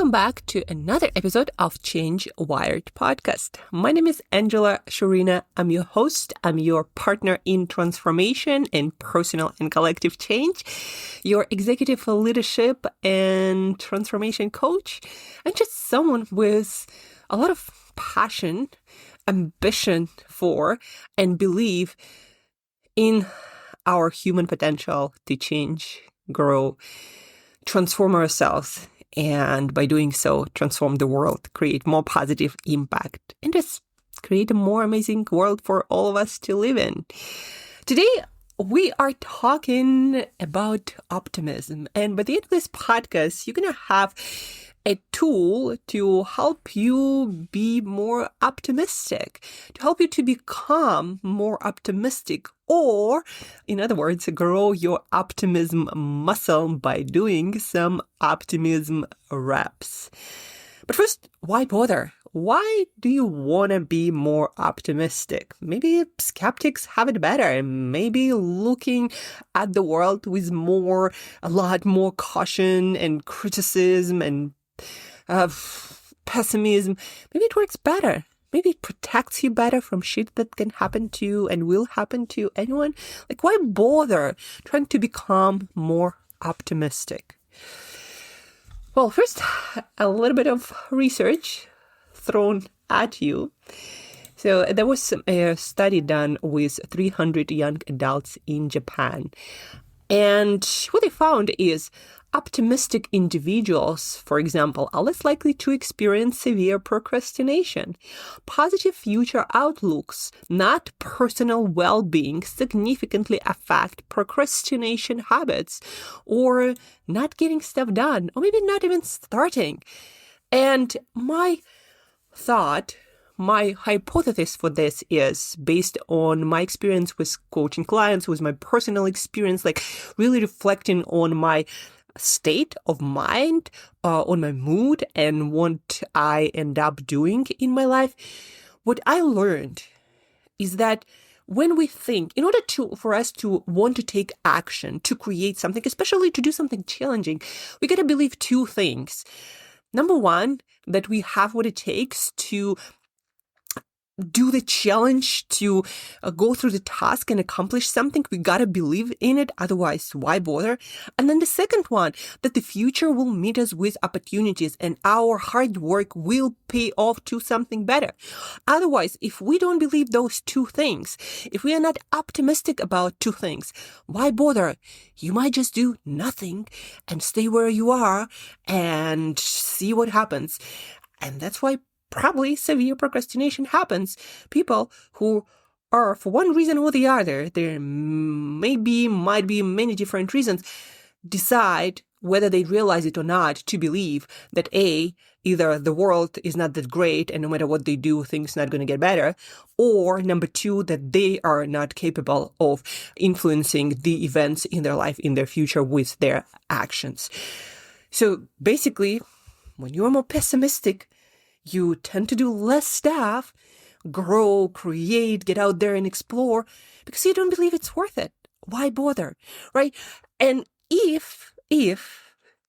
Welcome back to another episode of Change Wired podcast. My name is Angela Shurina. I'm your host. I'm your partner in transformation and personal and collective change, your executive leadership and transformation coach, and just someone with a lot of passion, ambition for, and belief in our human potential to change, grow, transform ourselves, and by doing so, transform the world, create more positive impact, and just create a more amazing world for all of us to live in. Today, we are talking about optimism. And by the end of this podcast, you're going to have a tool to help you be more optimistic, to help you to become more optimistic, or in other words, grow your optimism muscle by doing some optimism reps. But first, why bother? Why do you want to be more optimistic? Maybe skeptics have it better. Maybe looking at the world with a lot more caution and criticism and pessimism, maybe it works better. Maybe it protects you better from shit that can happen to you and will happen to anyone. Like, why bother trying to become more optimistic? Well, first, a little bit of research thrown at you. So there was a study done with 300 young adults in Japan. And what they found is optimistic individuals, for example, are less likely to experience severe procrastination. Positive future outlooks, not personal well-being, significantly affect procrastination habits or not getting stuff done, or maybe not even starting. And my hypothesis for this is based on my experience with coaching clients, with my personal experience, like really reflecting on my state of mind, on my mood and what I end up doing in my life. What I learned is that when we think, in order for us to want to take action, to create something, especially to do something challenging, we got to believe two things. Number one, that we have what it takes to do the challenge, to go through the task and accomplish something. We gotta believe in it, otherwise why bother? And then the second one, that the future will meet us with opportunities and our hard work will pay off to something better. Otherwise, if we don't believe those two things, if we are not optimistic about two things, why bother? You might just do nothing and stay where you are and see what happens. And that's why probably severe procrastination happens. People who are, for one reason or the other, there might be many different reasons, decide, whether they realize it or not, to believe that either the world is not that great and no matter what they do, things not going to get better, or number two, that they are not capable of influencing the events in their life, in their future with their actions. So basically, when you are more pessimistic, you tend to do less stuff, grow, create, get out there and explore because you don't believe it's worth it. Why bother, right? And if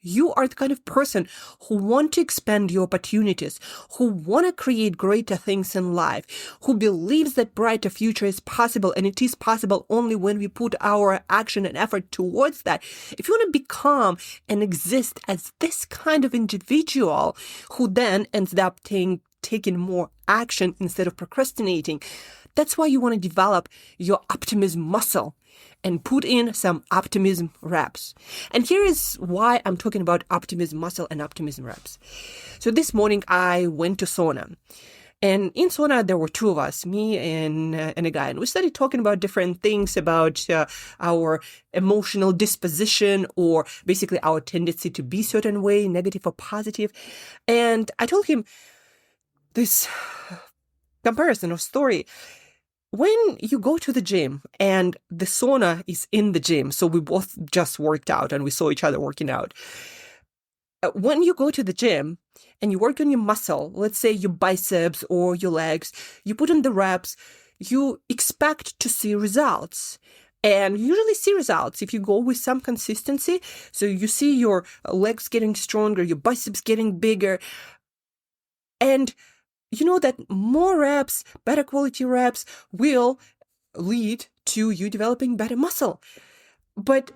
you are the kind of person who want to expand your opportunities, who want to create greater things in life, who believes that brighter future is possible, and it is possible only when we put our action and effort towards that. If you want to become and exist as this kind of individual who then ends up taking more action instead of procrastinating, that's why you want to develop your optimism muscle and put in some optimism reps. And here is why I'm talking about optimism muscle and optimism reps. So this morning I went to sauna. And in sauna, there were two of us, me and a guy. And we started talking about different things about our emotional disposition, or basically our tendency to be a certain way, negative or positive. And I told him this comparison or story. When you go to the gym and the sauna is in the gym, so we both just worked out and we saw each other working out. When you go to the gym and you work on your muscle, let's say your biceps or your legs, you put in the reps, you expect to see results. And you usually see results if you go with some consistency. So you see your legs getting stronger, your biceps getting bigger. And you know that more reps, better quality reps will lead to you developing better muscle. But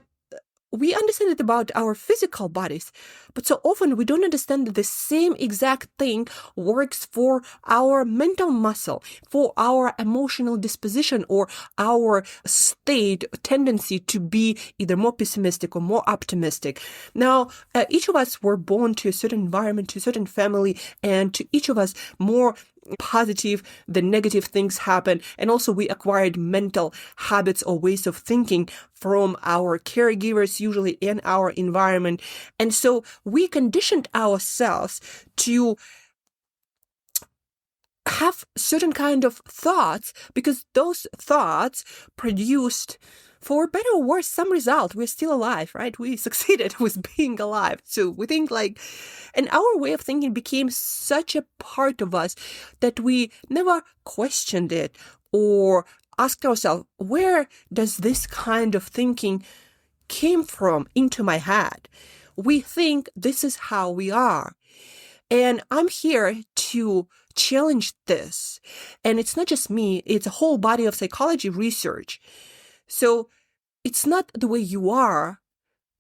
we understand it about our physical bodies, but so often we don't understand that the same exact thing works for our mental muscle, for our emotional disposition, or our state tendency to be either more pessimistic or more optimistic. Now, each of us were born to a certain environment, to a certain family, and to each of us more positive than negative things happen. And also we acquired mental habits or ways of thinking from our caregivers, usually in our environment. And so we conditioned ourselves to have certain kind of thoughts because those thoughts produced, for better or worse, some result. We're still alive, right? We succeeded with being alive. So we think and our way of thinking became such a part of us that we never questioned it or asked ourselves, where does this kind of thinking came from into my head? We think this is how we are. And I'm here to challenge this. And it's not just me, it's a whole body of psychology research. So it's not the way you are,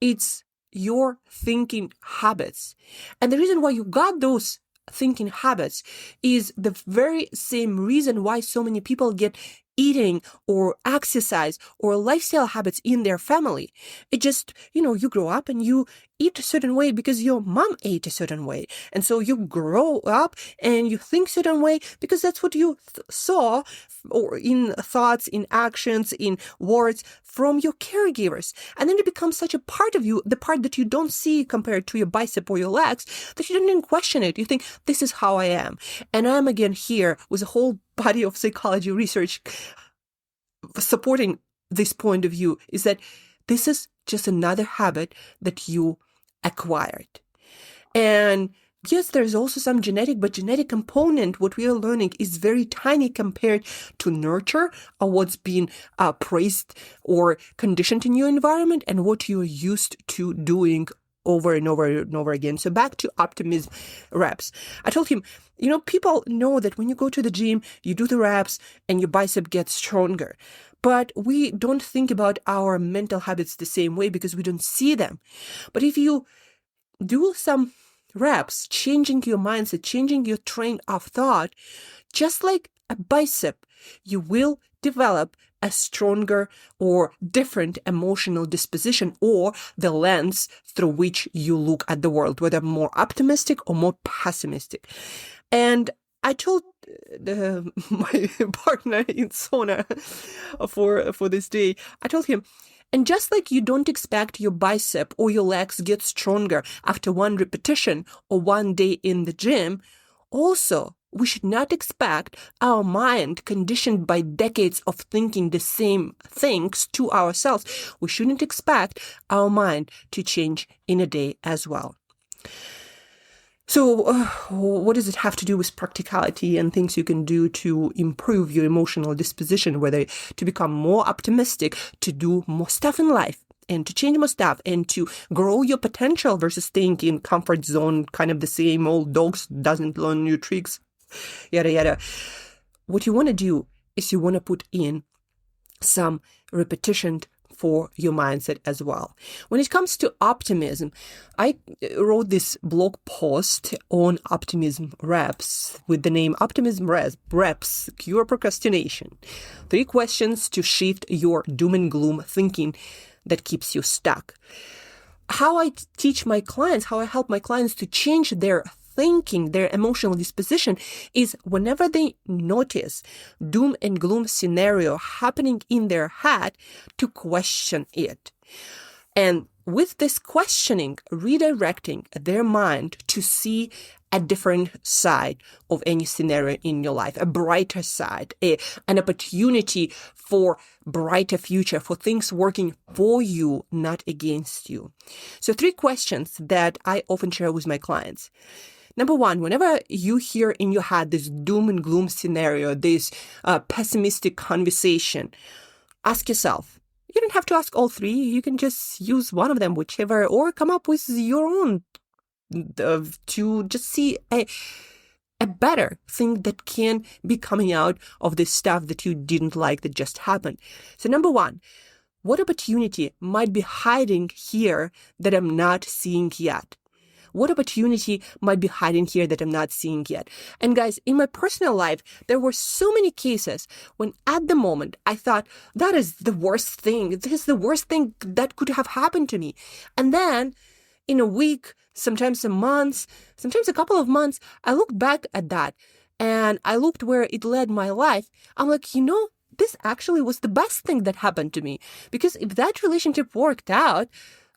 it's your thinking habits. And the reason why you got those thinking habits is the very same reason why so many people get eating or exercise or lifestyle habits in their family. It just, you grow up and you eat a certain way because your mom ate a certain way. And so you grow up and you think a certain way because that's what you saw or in thoughts, in actions, in words from your caregivers. And then it becomes such a part of you, the part that you don't see compared to your bicep or your legs, that you don't even question it. You think, this is how I am. And I'm again here with a whole body of psychology research supporting this point of view, is that this is just another habit that you acquired. And yes, there's also some genetic, but genetic component, what we are learning is very tiny compared to nurture or what's been praised or conditioned in your environment and what you're used to doing over and over and over again. So back to optimism reps. I told him, people know that when you go to the gym, you do the reps and your bicep gets stronger. But we don't think about our mental habits the same way because we don't see them. But if you do some reps, changing your mindset, changing your train of thought, just like a bicep, you will develop a stronger or different emotional disposition or the lens through which you look at the world, whether more optimistic or more pessimistic. And I told my partner in sauna for this day, I told him, and just like you don't expect your bicep or your legs get stronger after one repetition or one day in the gym, also, we should not expect our mind, conditioned by decades of thinking the same things to ourselves, we shouldn't expect our mind to change in a day as well. So what does it have to do with practicality and things you can do to improve your emotional disposition, whether to become more optimistic, to do more stuff in life, and to change more stuff, and to grow your potential versus staying in comfort zone, kind of the same old dogs, doesn't learn new tricks, yada, yada. What you want to do is you want to put in some repetition for your mindset as well. When it comes to optimism, I wrote this blog post on optimism reps with the name Optimism Reps Cure Procrastination. 3 questions to shift your doom and gloom thinking that keeps you stuck. How I teach my clients, how I help my clients to change their thinking, their emotional disposition, is whenever they notice doom and gloom scenario happening in their head, to question it. And with this questioning, redirecting their mind to see a different side of any scenario in your life, a brighter side, an opportunity for brighter future, for things working for you, not against you. So 3 questions that I often share with my clients. Number 1, whenever you hear in your head this doom and gloom scenario, this pessimistic conversation, ask yourself, You don't have to ask all three. You can just use one of them, whichever, or come up with your own to just see a better thing that can be coming out of this stuff that you didn't like that just happened. So number one, what opportunity might be hiding here that I'm not seeing yet? What opportunity might be hiding here that I'm not seeing yet? And guys, in my personal life, there were so many cases when at the moment I thought, that is the worst thing. This is the worst thing that could have happened to me. And then in a week, sometimes a month, sometimes a couple of months, I looked back at that and I looked where it led my life. I'm like, this actually was the best thing that happened to me. Because if that relationship worked out,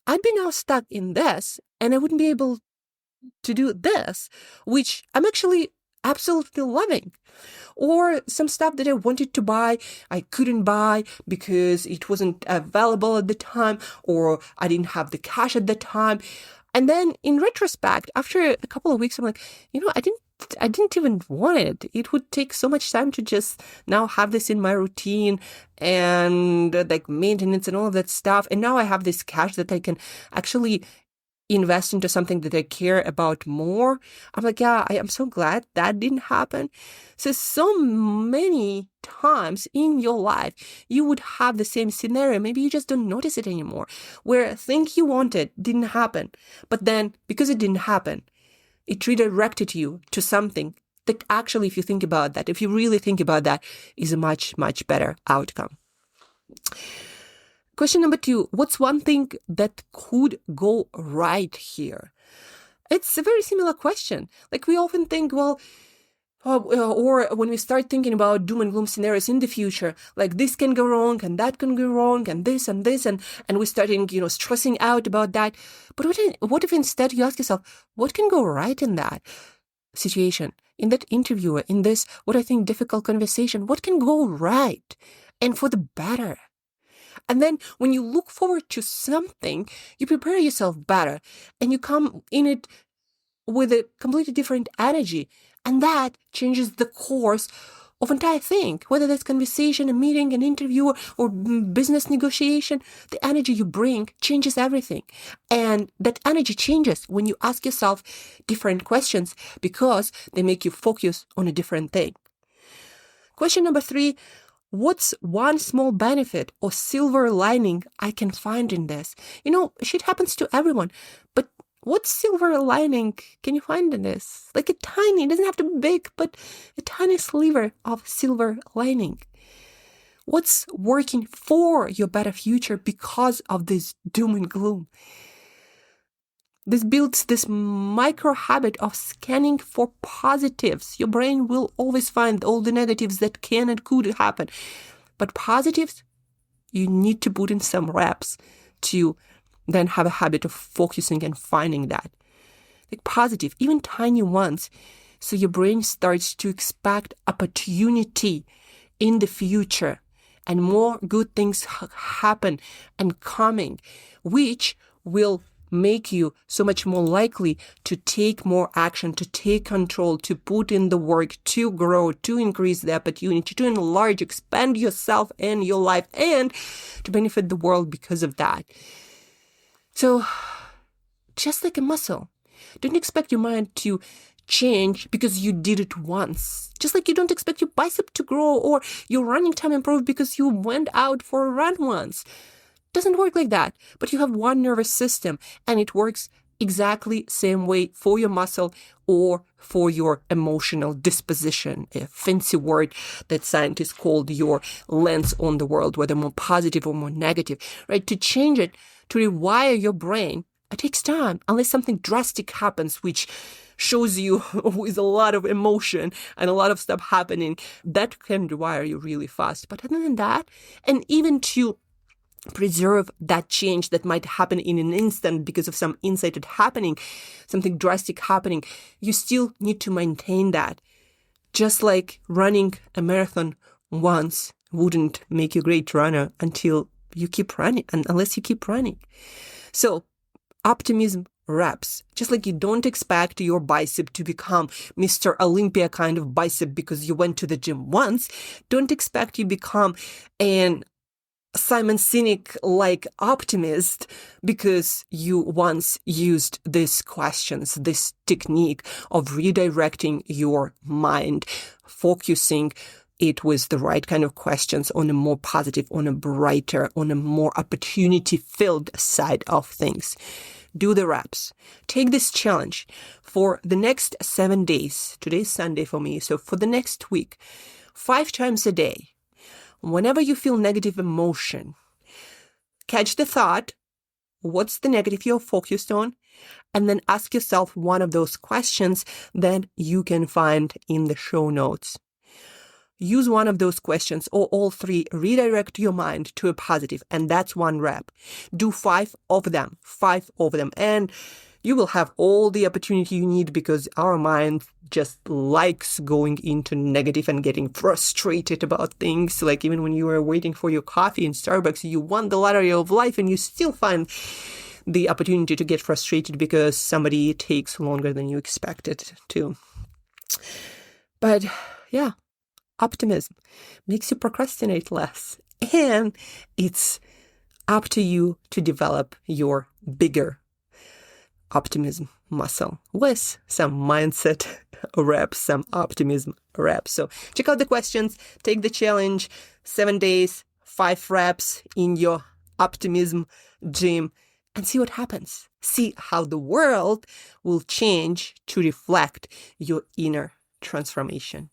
I'd be now stuck in this and I wouldn't be able to do this, which I'm actually absolutely loving. Or some stuff that I wanted to buy, I couldn't buy because it wasn't available at the time, or I didn't have the cash at the time. And then in retrospect, after a couple of weeks, I'm like, I didn't even want it. It would take so much time to just now have this in my routine and like maintenance and all of that stuff. And now I have this cash that I can actually invest into something that I care about more. I'm like, yeah, I am so glad that didn't happen. So many times in your life, you would have the same scenario. Maybe you just don't notice it anymore, where a thing you wanted didn't happen. But then because it didn't happen, it redirected you to something that actually, if you think about that, if you really think about that, is a much, much better outcome. Question number 2, what's one thing that could go right here? It's a very similar question. Like we often think, or when we start thinking about doom and gloom scenarios in the future, like this can go wrong and that can go wrong and this, and we're starting, stressing out about that. But what if instead you ask yourself, what can go right in that situation, in that interview, in this, what I think, difficult conversation? What can go right and for the better? And then when you look forward to something, you prepare yourself better and you come in it with a completely different energy. And that changes the course of entire thing, whether that's conversation, a meeting, an interview, or business negotiation. The energy you bring changes everything. And that energy changes when you ask yourself different questions because they make you focus on a different thing. Question number 3. What's one small benefit or silver lining I can find in this? Shit happens to everyone, but what silver lining can you find in this? Like it doesn't have to be big, but a tiny sliver of silver lining. What's working for your better future because of this doom and gloom? This builds this micro habit of scanning for positives. Your brain will always find all the negatives that can and could happen. But positives, you need to put in some reps to then have a habit of focusing and finding that. Like positive, even tiny ones. So your brain starts to expect opportunity in the future and more good things happen and coming, which will make you so much more likely to take more action, to take control, to put in the work, to grow, to increase the opportunity, to enlarge, expand yourself and your life, and to benefit the world because of that. So, just like a muscle, don't expect your mind to change because you did it once. Just like you don't expect your bicep to grow or your running time improve because you went out for a run once. Doesn't work like that. But you have one nervous system and it works exactly same way for your muscle or for your emotional disposition, a fancy word that scientists called your lens on the world, whether more positive or more negative, right? To change it, to rewire your brain, it takes time unless something drastic happens, which shows you with a lot of emotion and a lot of stuff happening, that can rewire you really fast. But other than that, and even to preserve that change that might happen in an instant because of some insight happening, something drastic happening, you still need to maintain that. Just like running a marathon once wouldn't make you a great runner until you keep running, and unless you keep running. So optimism reps. Just like you don't expect your bicep to become Mr. Olympia kind of bicep because you went to the gym once, don't expect you become an Simon Sinek-like optimist because you once used these questions, this technique of redirecting your mind, focusing it with the right kind of questions on a more positive, on a brighter, on a more opportunity-filled side of things. Do the reps. Take this challenge for the next 7 days. Today's Sunday for me. So for the next week, 5 times a day, whenever you feel negative emotion, catch the thought, what's the negative you're focused on? And then ask yourself one of those questions that you can find in the show notes. Use one of those questions or all 3, redirect your mind to a positive, and that's 1 rep. Do 5 of them, and you will have all the opportunity you need because our mind just likes going into negative and getting frustrated about things. Like even when you are waiting for your coffee in Starbucks, you won the lottery of life and you still find the opportunity to get frustrated because somebody takes longer than you expected to. But yeah. Optimism makes you procrastinate less, and it's up to you to develop your bigger optimism muscle with some mindset reps, some optimism reps. So check out the questions, take the challenge, 7 days, 5 reps in your Optimism Gym, and see what happens. See how the world will change to reflect your inner transformation.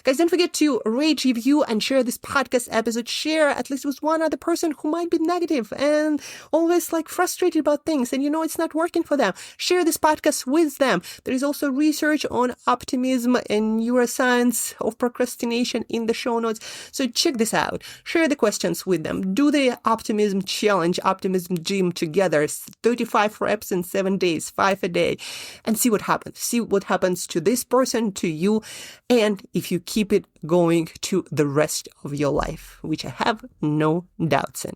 Guys, don't forget to rate, review, and share this podcast episode. Share at least with one other person who might be negative and always frustrated about things and it's not working for them. Share this podcast with them. There is also research on optimism and neuroscience of procrastination in the show notes. So check this out. Share the questions with them. Do the Optimism Challenge, Optimism Gym together. 35 reps in 7 days, 5 a day, and see what happens. See what happens to this person, to you, and if you keep it going to the rest of your life, which I have no doubts in.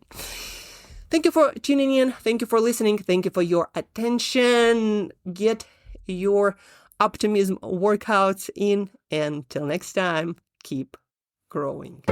Thank you for tuning in. Thank you for listening. Thank you for your attention. Get your optimism workouts in. And till next time, keep growing.